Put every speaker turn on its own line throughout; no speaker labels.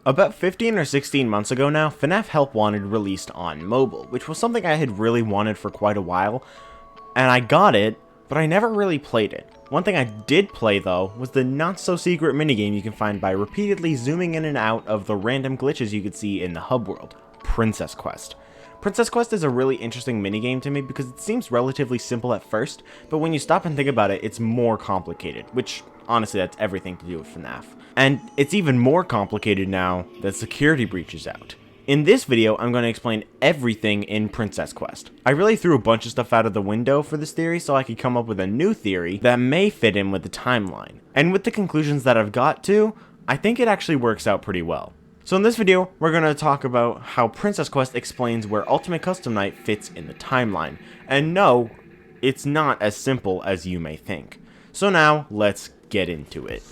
About 15 or 16 months ago now, FNaF Help Wanted released on mobile, which was something I had really wanted for quite a while, and I got it, but I never really played it. One thing I did play though was the not-so-secret minigame you can find by repeatedly zooming in and out of the random glitches you could see in the hub world, Princess Quest. Princess Quest is a really interesting minigame to me because it seems relatively simple at first, but when you stop and think about it, it's more complicated, which honestly that's everything to do with FNaF. And it's even more complicated now that Security Breach is out. In this video, I'm going to explain everything in Princess Quest. I really threw a bunch of stuff out of the window for this theory so I could come up with a new theory that may fit in with the timeline. And with the conclusions that I've got to, I think it actually works out pretty well. So in this video, we're going to talk about how Princess Quest explains where Ultimate Custom Night fits in the timeline. And no, it's not as simple as you may think. So now, let's get into it.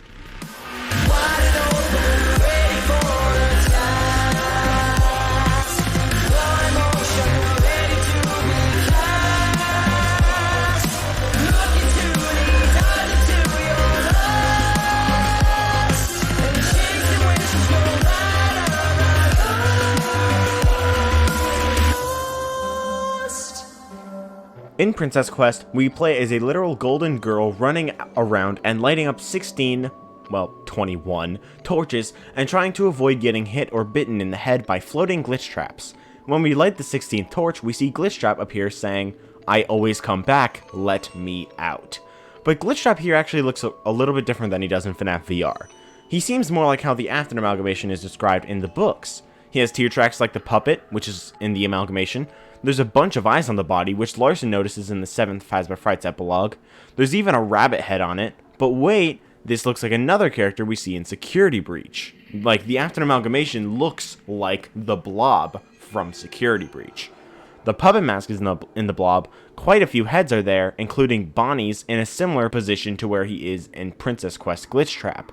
In Princess Quest, we play as a literal golden girl running around and lighting up 21 torches and trying to avoid getting hit or bitten in the head by floating glitch traps. When we light the 16th torch, we see Glitchtrap appear saying, "I always come back, let me out." But Glitchtrap here actually looks a little bit different than he does in FNaF VR. He seems more like how the Afton amalgamation is described in the books. He has tear tracks like the puppet, which is in the amalgamation. There's a bunch of eyes on the body, which Larson notices in the 7th Phasma Frights epilogue. There's even a rabbit head on it. But wait, this looks like another character we see in Security Breach. Like, the Afton amalgamation looks like the Blob from Security Breach. The puppet mask is in the Blob. Quite a few heads are there, including Bonnie's in a similar position to where he is in Princess Quest Glitchtrap.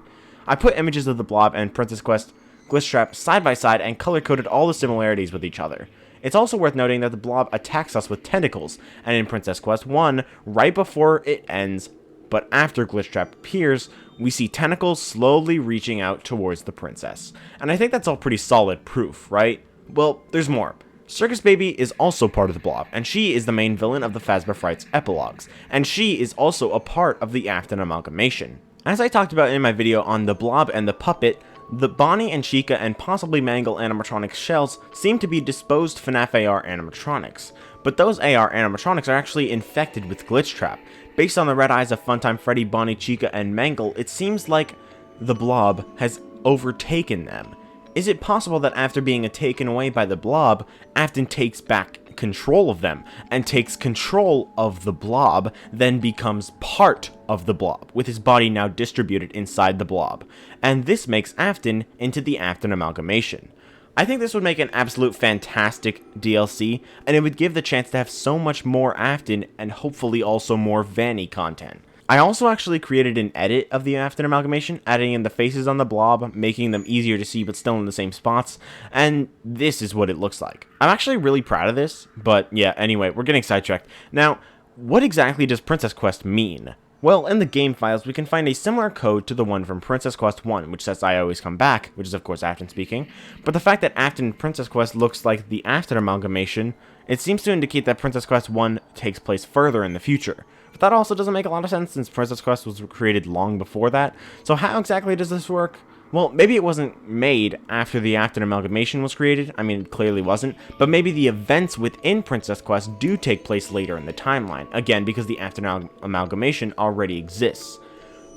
I put images of the Blob and Princess Quest Glitchtrap side by side and color-coded all the similarities with each other. It's also worth noting that the Blob attacks us with tentacles, and in Princess Quest 1, right before it ends, but after Glitchtrap appears, we see tentacles slowly reaching out towards the princess. And I think that's all pretty solid proof, right? Well, there's more. Circus Baby is also part of the Blob, and she is the main villain of the Phasma Frights epilogues, and she is also a part of the Afton amalgamation. As I talked about in my video on the Blob and the puppet, the Bonnie and Chica and possibly Mangle animatronics shells seem to be disposed FNaF AR animatronics, but those AR animatronics are actually infected with Glitchtrap. Based on the red eyes of Funtime Freddy, Bonnie, Chica, and Mangle, it seems like the Blob has overtaken them. Is it possible that after being taken away by the Blob, Afton takes back control of them, and takes control of the Blob, then becomes part of the Blob, with his body now distributed inside the Blob, and this makes Afton into the Afton amalgamation. I think this would make an absolute fantastic DLC, and it would give the chance to have so much more Afton, and hopefully also more Vanny content. I also actually created an edit of the Afton amalgamation, adding in the faces on the Blob, making them easier to see but still in the same spots, and this is what it looks like. I'm actually really proud of this, but yeah, anyway, we're getting sidetracked. Now, what exactly does Princess Quest mean? Well, in the game files, we can find a similar code to the one from Princess Quest 1, which says "I always come back," which is of course Afton speaking, but the fact that Afton in Princess Quest looks like the Afton amalgamation, it seems to indicate that Princess Quest 1 takes place further in the future. But that also doesn't make a lot of sense since Princess Quest was created long before that, so how exactly does this work? Well, maybe it wasn't made after the Afton amalgamation was created, I mean, it clearly wasn't, but maybe the events within Princess Quest do take place later in the timeline, again, because the Afton amalgamation already exists.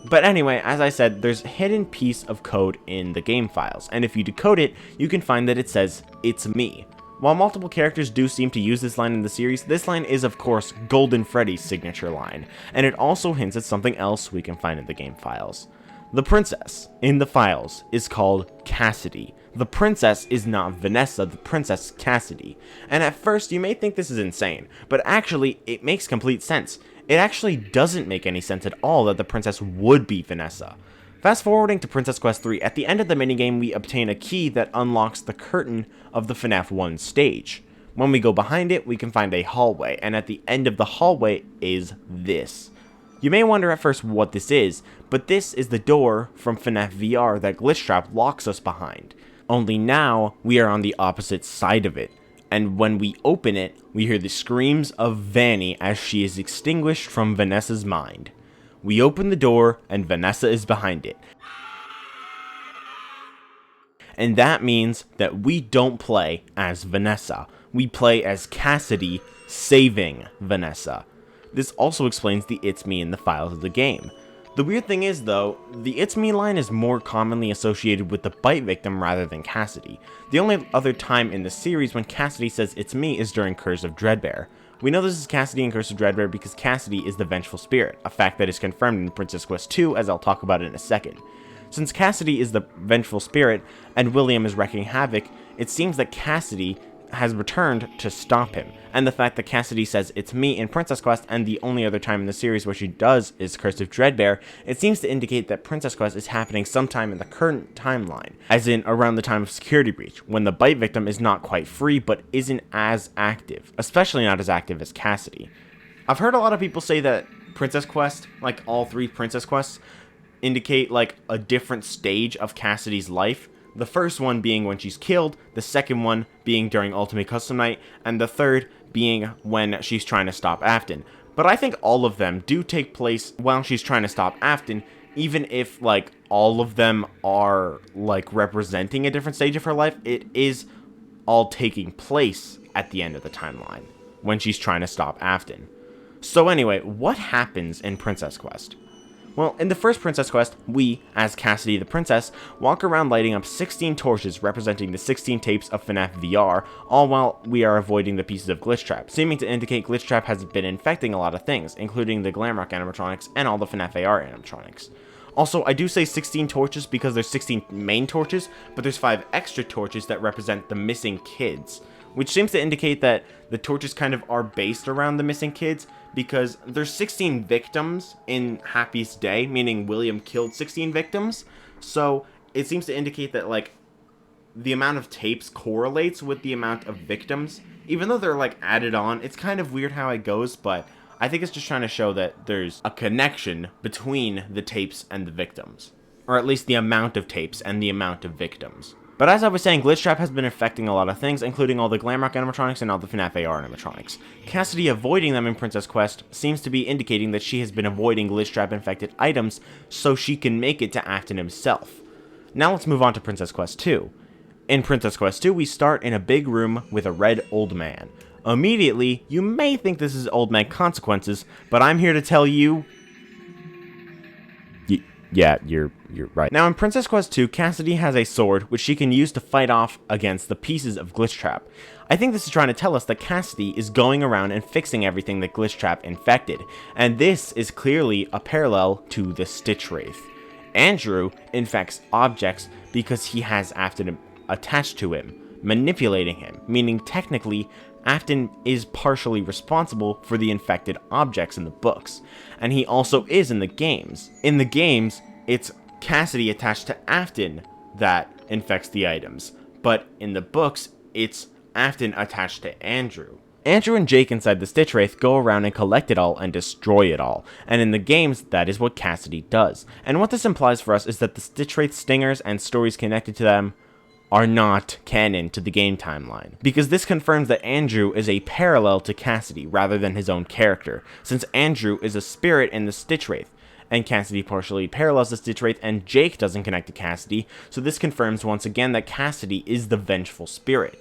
But anyway, as I said, there's a hidden piece of code in the game files, and if you decode it, you can find that it says, "It's me." While multiple characters do seem to use this line in the series, this line is of course Golden Freddy's signature line, and it also hints at something else we can find in the game files. The princess in the files is called Cassidy. The princess is not Vanessa, the princess Cassidy. And at first you may think this is insane, but actually it makes complete sense. It actually doesn't make any sense at all that the princess would be Vanessa. Fast forwarding to Princess Quest 3, at the end of the minigame we obtain a key that unlocks the curtain of the FNaF 1 stage. When we go behind it, we can find a hallway, and at the end of the hallway is this. You may wonder at first what this is, but this is the door from FNaF VR that Glitchtrap locks us behind. Only now, we are on the opposite side of it, and when we open it, we hear the screams of Vanny as she is extinguished from Vanessa's mind. We open the door, and Vanessa is behind it. And that means that we don't play as Vanessa. We play as Cassidy, saving Vanessa. This also explains the "It's me" in the files of the game. The weird thing is, though, the "It's me" line is more commonly associated with the bite victim rather than Cassidy. The only other time in the series when Cassidy says "It's me" is during Curse of Dreadbear. We know this is Cassidy in Curse of Dreadbear because Cassidy is the vengeful spirit, a fact that is confirmed in Princess Quest II, as I'll talk about in a second. Since Cassidy is the vengeful spirit, and William is wreaking havoc, it seems that Cassidy has returned to stop him. And the fact that Cassidy says "It's me" in Princess Quest, and the only other time in the series where she does is Curse of Dreadbear, it seems to indicate that Princess Quest is happening sometime in the current timeline, as in around the time of Security Breach, when the bite victim is not quite free, but isn't as active, especially not as active as Cassidy. I've heard a lot of people say that Princess Quest, like all three Princess Quests, indicate like a different stage of Cassidy's life. The first one being when she's killed, the second one being during Ultimate Custom Night, and the third being when she's trying to stop Afton. But I think all of them do take place while she's trying to stop Afton, even if like all of them are like representing a different stage of her life, it is all taking place at the end of the timeline when she's trying to stop Afton. So anyway, what happens in Princess Quest? Well, in the first Princess Quest, we, as Cassidy the Princess, walk around lighting up 16 torches representing the 16 tapes of FNaF VR, all while we are avoiding the pieces of Glitchtrap, seeming to indicate Glitchtrap has been infecting a lot of things, including the Glamrock animatronics and all the FNaF AR animatronics. Also, I do say 16 torches because there's 16 main torches, but there's 5 extra torches that represent the missing kids, which seems to indicate that the torches kind of are based around the missing kids, because there's 16 victims in Happy's Day, meaning William killed 16 victims, so it seems to indicate that, like, the amount of tapes correlates with the amount of victims, even though they're, like, added on. It's kind of weird how it goes, but I think it's just trying to show that there's a connection between the tapes and the victims, or at least the amount of tapes and the amount of victims. But as I was saying, Glitchtrap has been affecting a lot of things, including all the Glamrock animatronics and all the FNaF AR animatronics. Cassidy avoiding them in Princess Quest seems to be indicating that she has been avoiding Glitchtrap-infected items so she can make it to Afton himself. Now let's move on to Princess Quest 2. In Princess Quest 2, we start in a big room with a red old man. Immediately, you may think this is Old Man Consequences, but I'm here to tell you... Yeah, you're right. Now, in Princess Quest 2, Cassidy has a sword which she can use to fight off against the pieces of Glitchtrap. I think this is trying to tell us that Cassidy is going around and fixing everything that Glitchtrap infected, and this is clearly a parallel to the Stitch Wraith. Andrew infects objects because he has Afton attached to him, manipulating him, meaning technically Afton is partially responsible for the infected objects in the books, and he also is in the games. In the games, it's Cassidy attached to Afton that infects the items, but in the books, it's Afton attached to Andrew. Andrew and Jake inside the Stitch Wraith go around and collect it all and destroy it all, and in the games, that is what Cassidy does. And what this implies for us is that the Stitch Wraith stingers and stories connected to them are not canon to the game timeline, because this confirms that Andrew is a parallel to Cassidy rather than his own character, since Andrew is a spirit in the Stitch Wraith, and Cassidy partially parallels the Stitch Wraith, and Jake doesn't connect to Cassidy, so this confirms once again that Cassidy is the vengeful spirit.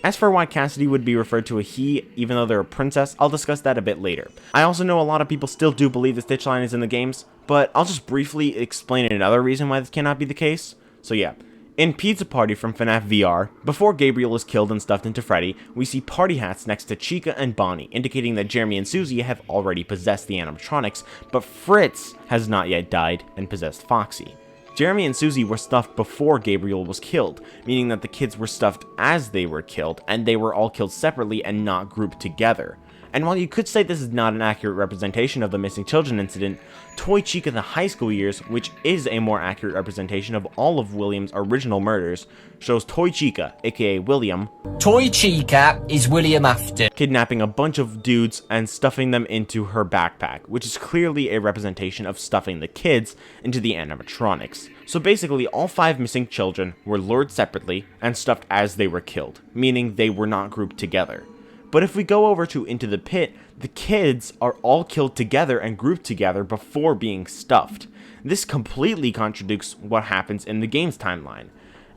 As for why Cassidy would be referred to a he, even though they're a princess, I'll discuss that a bit later. I also know a lot of people still do believe the Stitch line is in the games, but I'll just briefly explain another reason why this cannot be the case. So yeah. In Pizza Party from FNaF VR, before Gabriel is killed and stuffed into Freddy, we see party hats next to Chica and Bonnie, indicating that Jeremy and Susie have already possessed the animatronics, but Fritz has not yet died and possessed Foxy. Jeremy and Susie were stuffed before Gabriel was killed, meaning that the kids were stuffed as they were killed, and they were all killed separately and not grouped together. And while you could say this is not an accurate representation of the missing children incident, Toy Chica the high school years, which is a more accurate representation of all of William's original murders, shows Toy Chica, aka William,
Toy Chica is William Afton,
kidnapping a bunch of dudes and stuffing them into her backpack, which is clearly a representation of stuffing the kids into the animatronics. So basically, all 5 missing children were lured separately and stuffed as they were killed, meaning they were not grouped together. But if we go over to Into the Pit, the kids are all killed together and grouped together before being stuffed. This completely contradicts what happens in the game's timeline.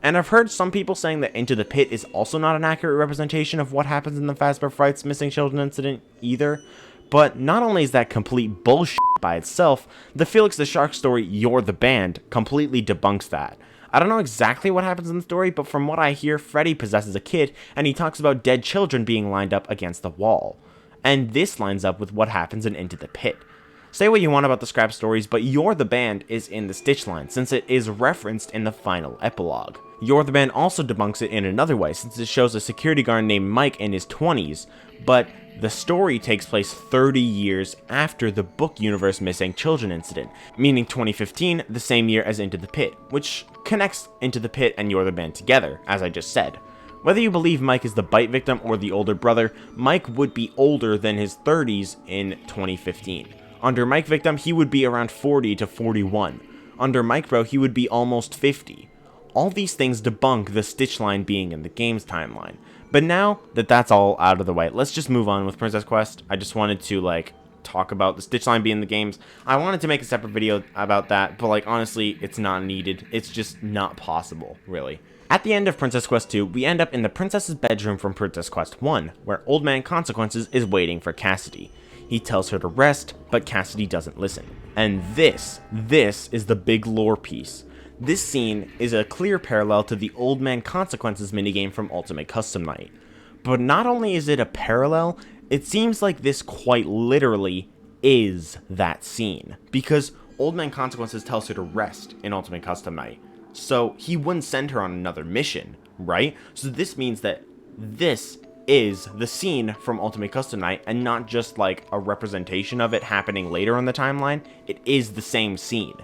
And I've heard some people saying that Into the Pit is also not an accurate representation of what happens in the Fazbear Frights missing children incident either. But not only is that complete bullshit by itself, the Felix the Shark story You're the Band completely debunks that. I don't know exactly what happens in the story, but from what I hear, Freddy possesses a kid, and he talks about dead children being lined up against the wall. And this lines up with what happens in Into the Pit. Say what you want about the scrap stories, but You're the Band is in the Stitch line, since it is referenced in the final epilogue. You're the Band also debunks it in another way, since it shows a security guard named Mike in his 20s, but the story takes place 30 years after the book universe missing children incident, meaning 2015, the same year as Into the Pit, which connects Into the Pit and You're the Band together, as I just said. Whether you believe Mike is the bite victim or the older brother, Mike would be older than his 30s in 2015. Under Mike victim, he would be around 40 to 41. Under Mike bro, he would be almost 50. All these things debunk the Stitch line being in the game's timeline. But now that that's all out of the way, let's just move on with Princess Quest. I just wanted to, talk about the Stitch line being in the games. I wanted to make a separate video about that, but, honestly, it's not needed. It's just not possible, really. At the end of Princess Quest 2, we end up in the princess's bedroom from Princess Quest 1, where Old Man Consequences is waiting for Cassidy. He tells her to rest, but Cassidy doesn't listen. And this is the big lore piece. This scene is a clear parallel to the Old Man Consequences minigame from Ultimate Custom Night. But not only is it a parallel, it seems like this quite literally is that scene. Because Old Man Consequences tells her to rest in Ultimate Custom Night. So he wouldn't send her on another mission, right? So this means that this is the scene from Ultimate Custom Night and not just a representation of it happening later on the timeline. It is the same scene.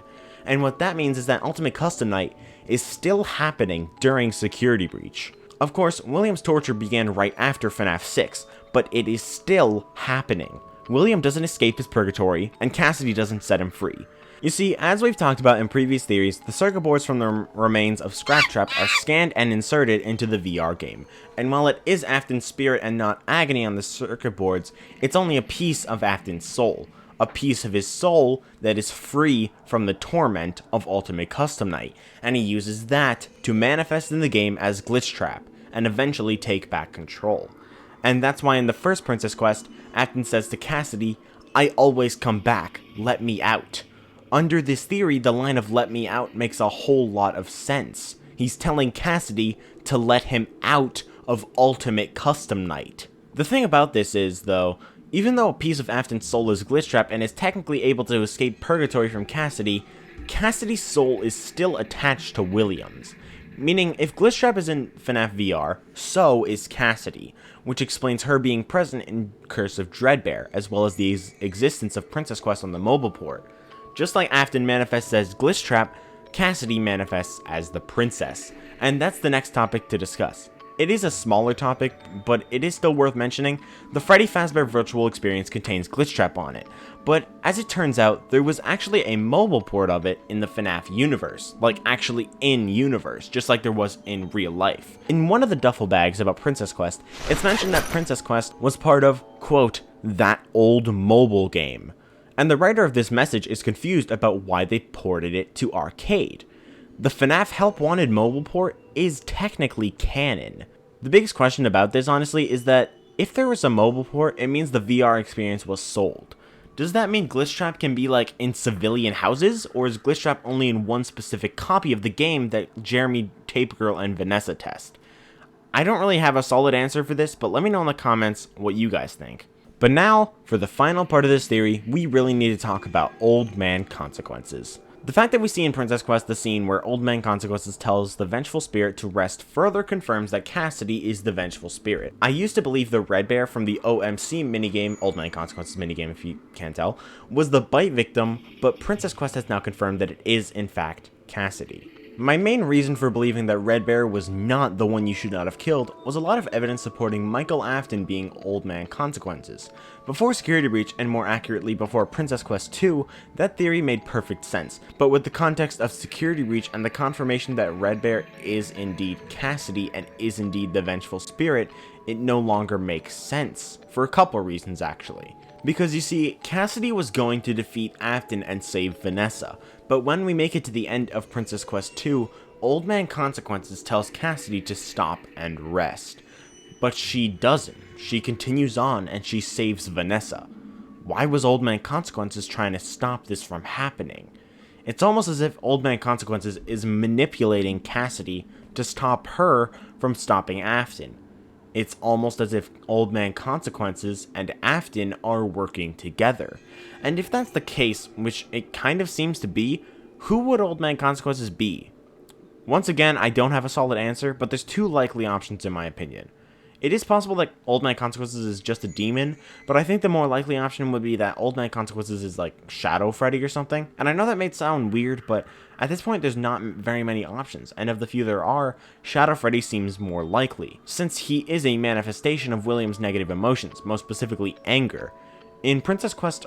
And what that means is that Ultimate Custom Night is still happening during Security Breach. Of course, William's torture began right after FNaF 6, but it is still happening. William doesn't escape his purgatory, and Cassidy doesn't set him free. You see, as we've talked about in previous theories, the circuit boards from the remains of Scrap Trap are scanned and inserted into the VR game. And while it is Afton's spirit and not agony on the circuit boards, it's only a piece of Afton's soul. A piece of his soul that is free from the torment of Ultimate Custom Night, and he uses that to manifest in the game as Glitch Trap, and eventually take back control. And that's why in the first Princess Quest, Afton says to Cassidy, "I always come back, let me out." Under this theory, the line of "let me out" makes a whole lot of sense. He's telling Cassidy to let him out of Ultimate Custom Night. The thing about this is, though, even though a piece of Afton's soul is Glitch Trap and is technically able to escape purgatory from Cassidy, Cassidy's soul is still attached to William's. Meaning, if Glitch Trap is in FNaF VR, so is Cassidy, which explains her being present in Curse of Dreadbear, as well as the existence of Princess Quest on the mobile port. Just like Afton manifests as Glitch Trap, Cassidy manifests as the princess, and that's the next topic to discuss. It is a smaller topic, but it is still worth mentioning. The Freddy Fazbear virtual experience contains Glitch Trap on it, but as it turns out, there was actually a mobile port of it in the FNaF universe, actually in universe, just like there was in real life. In one of the duffel bags about Princess Quest, it's mentioned that Princess Quest was part of, quote, that old mobile game. And the writer of this message is confused about why they ported it to arcade. The FNaF Help Wanted mobile port is technically canon. The biggest question about this, honestly, is that if there was a mobile port, it means the VR experience was sold. Does that mean Glitch Trap can be in civilian houses, or is Glitch Trap only in one specific copy of the game that Jeremy, Tape Girl, and Vanessa test? I don't really have a solid answer for this, but let me know in the comments what you guys think. But now, for the final part of this theory, we really need to talk about Old Man Consequences. The fact that we see in Princess Quest the scene where Old Man Consequences tells the Vengeful Spirit to rest further confirms that Cassidy is the Vengeful Spirit. I used to believe the Red Bear from the OMC minigame, Old Man Consequences minigame if you can't tell, was the bite victim, but Princess Quest has now confirmed that it is in fact Cassidy. My main reason for believing that Red Bear was not the one you should not have killed was a lot of evidence supporting Michael Afton being Old Man Consequences. Before Security Breach, and more accurately before Princess Quest 2, that theory made perfect sense, but with the context of Security Breach and the confirmation that Red Bear is indeed Cassidy and is indeed the Vengeful Spirit, it no longer makes sense, for a couple reasons actually. Because you see, Cassidy was going to defeat Afton and save Vanessa, but when we make it to the end of Princess Quest 2, Old Man Consequences tells Cassidy to stop and rest. But she doesn't. She continues on and she saves Vanessa. Why was Old Man Consequences trying to stop this from happening? It's almost as if Old Man Consequences is manipulating Cassidy to stop her from stopping Afton. It's almost as if Old Man Consequences and Afton are working together. And if that's the case, which it kind of seems to be, who would Old Man Consequences be? Once again, I don't have a solid answer, but there's two likely options in my opinion. It is possible that Old Man Consequences is just a demon, but I think the more likely option would be that Old Man Consequences is like Shadow Freddy or something. And I know that may sound weird, but at this point there's not very many options, and of the few there are, Shadow Freddy seems more likely, since he is a manifestation of William's negative emotions, most specifically anger. In Princess Quest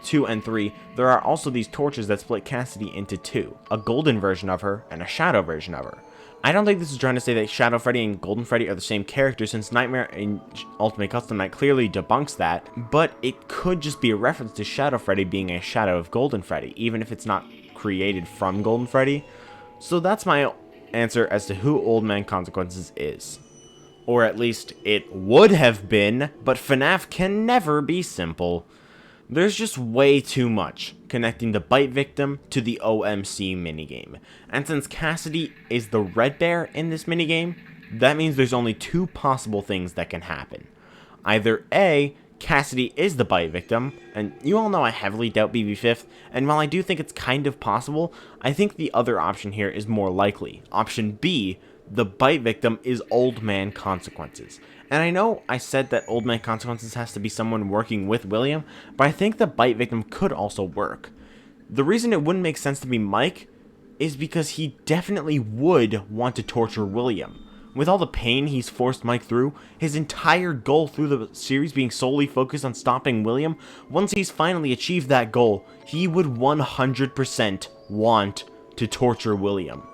2 and 3, there are also these torches that split Cassidy into two, a golden version of her and a shadow version of her. I don't think this is trying to say that Shadow Freddy and Golden Freddy are the same character, since Nightmare in Ultimate Custom Night clearly debunks that, but it could just be a reference to Shadow Freddy being a shadow of Golden Freddy, even if it's not created from Golden Freddy. So that's my answer as to who Old Man Consequences is. Or at least it would have been, but FNaF can never be simple. There's just way too much connecting the bite victim to the OMC minigame, and since Cassidy is the Red Bear in this minigame, that means there's only two possible things that can happen. Either A, Cassidy is the bite victim, and you all know I heavily doubt BB5th, and while I do think it's kind of possible, I think the other option here is more likely. Option B, the bite victim is Old Man Consequences. And I know I said that Old Man Consequences has to be someone working with William, but I think the bite victim could also work. The reason it wouldn't make sense to be Mike is because he definitely would want to torture William. With all the pain he's forced Mike through, his entire goal through the series being solely focused on stopping William, once he's finally achieved that goal, he would 100% want to torture William.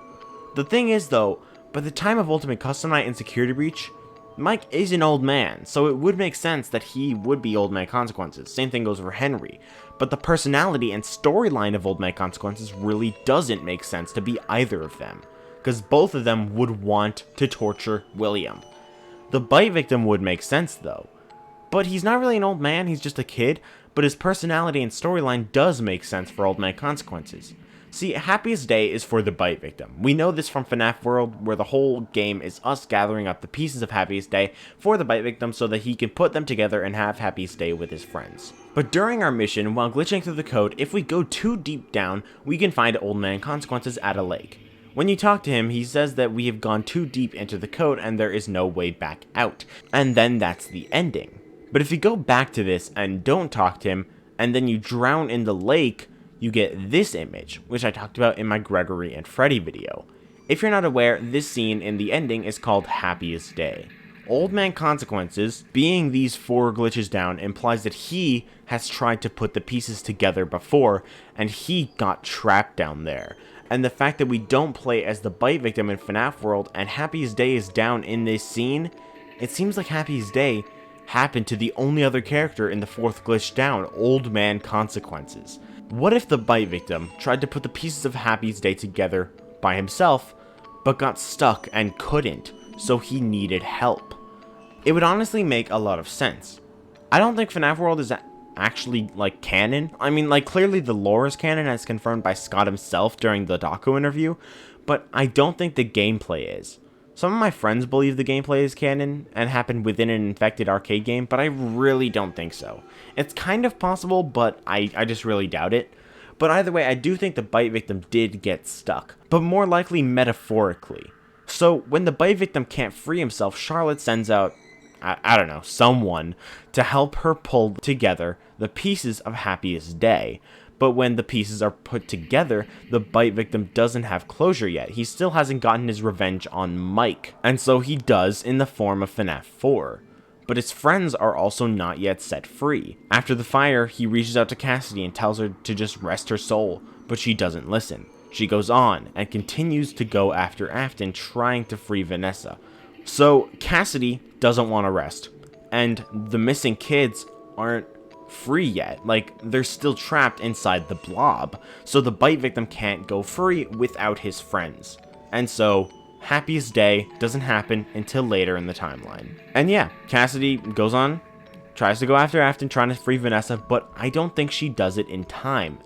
The thing is though, by the time of Ultimate Custom Night and Security Breach, Mike is an old man, so it would make sense that he would be Old Man Consequences. Same thing goes for Henry. But the personality and storyline of Old Man Consequences really doesn't make sense to be either of them, because both of them would want to torture William. The bite victim would make sense though. But he's not really an old man, he's just a kid, but his personality and storyline does make sense for Old Man Consequences. See, Happiest Day is for the bite victim. We know this from FNaF World, where the whole game is us gathering up the pieces of Happiest Day for the bite victim so that he can put them together and have Happiest Day with his friends. But during our mission, while glitching through the code, if we go too deep down, we can find Old Man Consequences at a lake. When you talk to him, he says that we have gone too deep into the code and there is no way back out. And then that's the ending. But if you go back to this and don't talk to him, and then you drown in the lake, you get this image, which I talked about in my Gregory and Freddy video. If you're not aware, this scene in the ending is called Happiest Day. Old Man Consequences, being these 4 glitches down, implies that he has tried to put the pieces together before, and he got trapped down there. And the fact that we don't play as the bite victim in FNaF World, and Happiest Day is down in this scene, it seems like Happiest Day happened to the only other character in the 4th glitch down, Old Man Consequences. What if the bite victim tried to put the pieces of Happiest Day together by himself, but got stuck and couldn't, so he needed help? It would honestly make a lot of sense. I don't think FNaF World is actually, like, canon. I mean, like, clearly the lore is canon as confirmed by Scott himself during the doco interview, but I don't think the gameplay is. Some of my friends believe the gameplay is canon and happened within an infected arcade game, but I really don't think so. It's kind of possible, but I just really doubt it. But either way, I do think the bite victim did get stuck, but more likely metaphorically. So when the bite victim can't free himself, Charlotte sends out, I don't know, someone to help her pull together the pieces of Happiest Day. But when the pieces are put together, the bite victim doesn't have closure yet. He still hasn't gotten his revenge on Mike, and so he does in the form of FNaF 4. But his friends are also not yet set free. After the fire, he reaches out to Cassidy and tells her to just rest her soul, but she doesn't listen. She goes on and continues to go after Afton, trying to free Vanessa. So Cassidy doesn't want to rest, and the missing kids aren't free yet. Like, they're still trapped inside the blob, so the bite victim can't go free without his friends. And so Happiest Day doesn't happen until later in the timeline. And yeah, Cassidy goes on, tries to go after Afton, trying to free Vanessa, but I don't think she does it in time,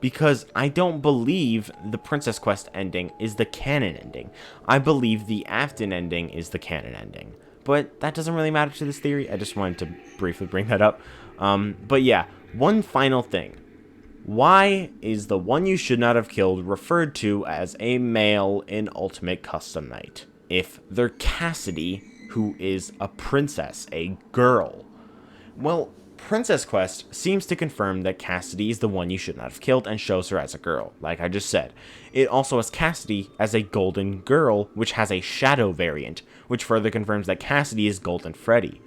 because I don't believe the Princess Quest ending is the canon ending. I believe the Afton ending is the canon ending. But that doesn't really matter to this theory. I just wanted to briefly bring that up. But yeah, one final thing. Why is the one you should not have killed referred to as a male in Ultimate Custom Night, if they're Cassidy, who is a princess, a girl? Well, Princess Quest seems to confirm that Cassidy is the one you should not have killed and shows her as a girl, like I just said. It also has Cassidy as a golden girl, which has a shadow variant, which further confirms that Cassidy is Golden Freddy.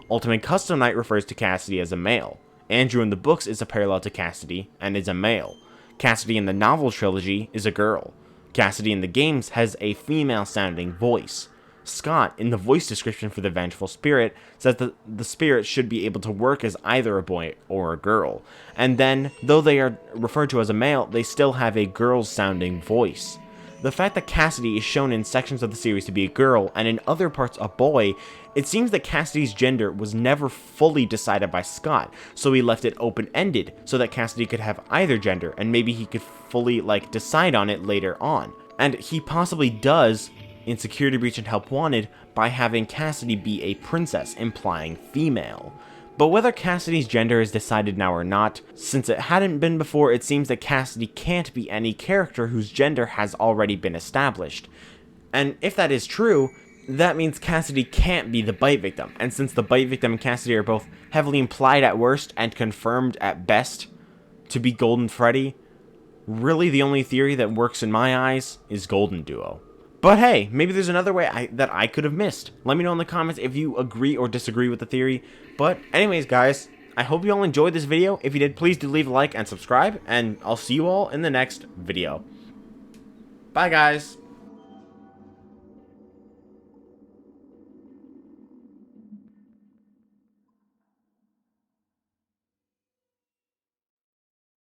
Ultimate Custom Night refers to Cassidy as a male. Andrew in the books is a parallel to Cassidy and is a male. Cassidy in the novel trilogy is a girl. Cassidy in the games has a female-sounding voice. Scott, in the voice description for the Vengeful Spirit, says that the spirit should be able to work as either a boy or a girl. And then, though they are referred to as a male, they still have a girl-sounding voice. The fact that Cassidy is shown in sections of the series to be a girl and in other parts a boy, it seems that Cassidy's gender was never fully decided by Scott, so he left it open-ended so that Cassidy could have either gender and maybe he could fully decide on it later on. And he possibly does in Security Breach and Help Wanted by having Cassidy be a princess, implying female. But whether Cassidy's gender is decided now or not, since it hadn't been before, it seems that Cassidy can't be any character whose gender has already been established. And if that is true, that means Cassidy can't be the bite victim, and since the bite victim and Cassidy are both heavily implied at worst and confirmed at best to be Golden Freddy, really the only theory that works in my eyes is Golden Duo. But hey, maybe there's another way that I could have missed. Let me know in the comments if you agree or disagree with the theory. But anyways, guys, I hope you all enjoyed this video. If you did, please do leave a like and subscribe, and I'll see you all in the next video. Bye, guys.